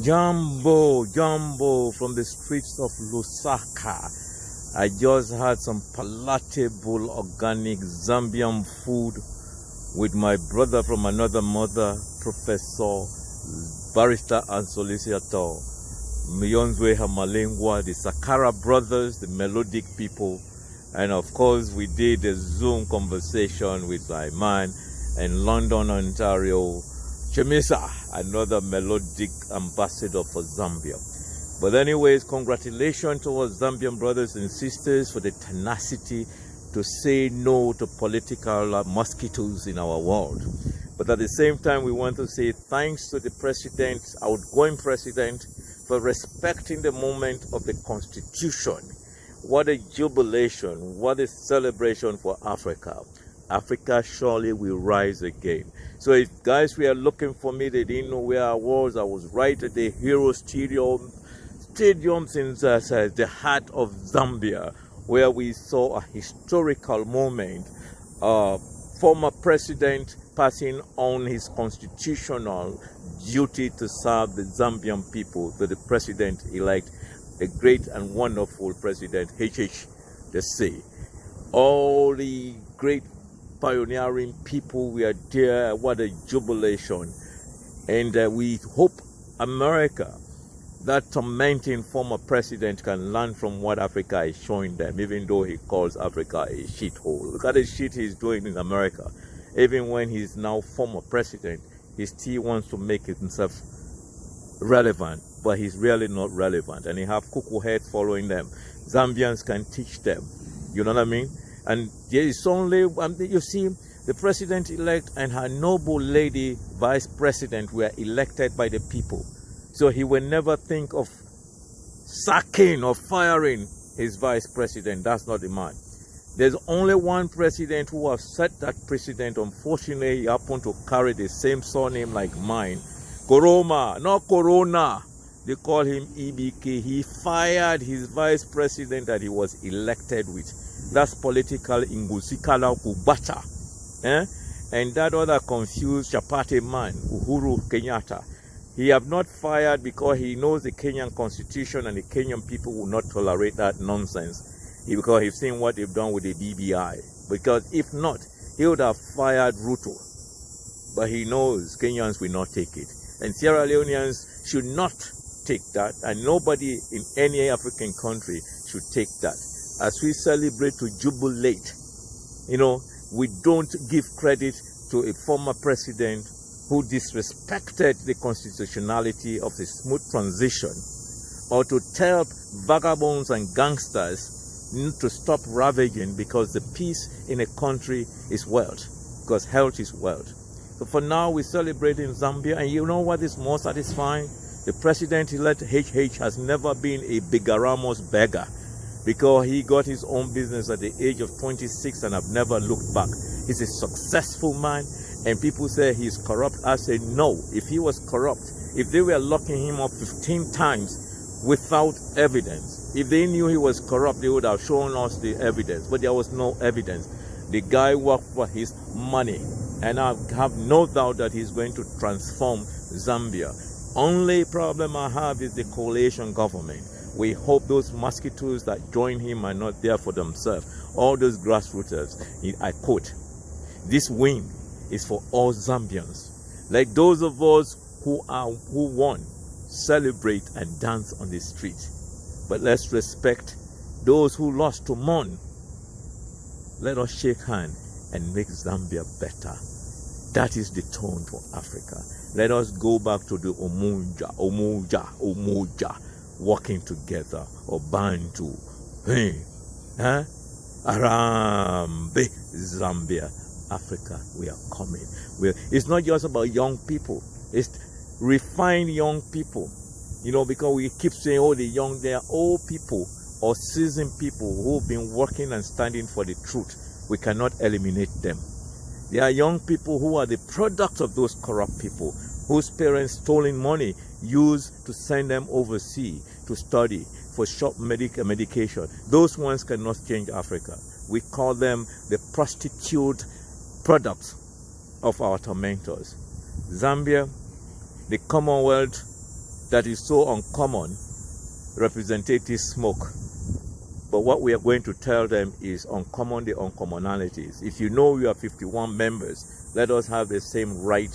Jumbo from the streets of Lusaka. I just had some palatable organic Zambian food with my brother from another mother, Professor, Barrister and Solicitor Miyonzwe Hamalengwa, the Sakara brothers, the melodic people, and of course we did a Zoom conversation with my man in London, Ontario, Chemisa, another melodic ambassador for Zambia. But anyways, congratulations to our Zambian brothers and sisters for the tenacity to say no to political mosquitoes in our world. But at the same time, we want to say thanks to the president, outgoing president, for respecting the moment of the Constitution. What a jubilation, what a celebration for Africa. Africa surely will rise again. So if guys were looking for me, they didn't know where I was right at the Hero Stadiums in the heart of Zambia, where we saw a historical moment. Former president passing on his constitutional duty to serve the Zambian people to the president-elect, a great and wonderful president, HH the all the great pioneering people were there. What a jubilation. And we hope America, that tormenting former president, can learn from what Africa is showing them, even though he calls Africa a shithole. Look at the shit he's doing in America. Even when he's now former president, he still wants to make himself relevant, but he's really not relevant. And he have cuckoo heads following them. Zambians can teach them. You know what I mean? And there is only, you see, the president-elect and her noble lady vice president were elected by the people. So he will never think of sacking or firing his vice president. That's not the man. There's only one president who has set that precedent. Unfortunately, he happened to carry the same surname like mine. Koroma, not Corona. They call him EBK. He fired his vice president that he was elected with. That's political Ingusikala Kubata. And that other confused Chapati man, Uhuru Kenyatta, he have not fired because he knows the Kenyan constitution and the Kenyan people will not tolerate that nonsense. Because he's seen what they've done with the BBI. Because if not, he would have fired Ruto. But he knows Kenyans will not take it. And Sierra Leoneans should not take that. And nobody in any African country should take that. As we celebrate to jubilate, you know, we don't give credit to a former president who disrespected the constitutionality of the smooth transition, or to tell vagabonds and gangsters to stop ravaging, because the peace in a country is wealth, because health is wealth. So for now, we celebrate in Zambia, and you know what is more satisfying? The president-elect HH has never been a bigaramos beggar, because he got his own business at the age of 26 and have never looked back. He's a successful man, and people say he's corrupt. I say no. If he was corrupt, if they were locking him up 15 times without evidence, if they knew he was corrupt, they would have shown us the evidence. But there was no evidence. The guy worked for his money. And I have no doubt that he's going to transform Zambia. Only problem I have is the coalition government. We hope those mosquitoes that join him are not there for themselves. All those grassrooters, I quote, this win is for all Zambians. Like those of us who won, celebrate and dance on the street. But let's respect those who lost to mourn. Let us shake hands and make Zambia better. That is the tone for Africa. Let us go back to the Omoja, working together, or Bantu. Hey, Arambe, Zambia, Africa, we are coming. It's not just about young people. It's refined young people. You know, because we keep saying, oh, they are old people or seasoned people who've been working and standing for the truth. We cannot eliminate them. There are young people who are the product of those corrupt people, whose parents stolen money used to send them overseas to study for shop medication. Those ones cannot change Africa. We call them the prostitute products of our tormentors. Zambia, the Commonwealth that is so uncommon, representative smoke. But what we are going to tell them is uncommon the uncommonalities. If you know you are 51 members, let us have the same right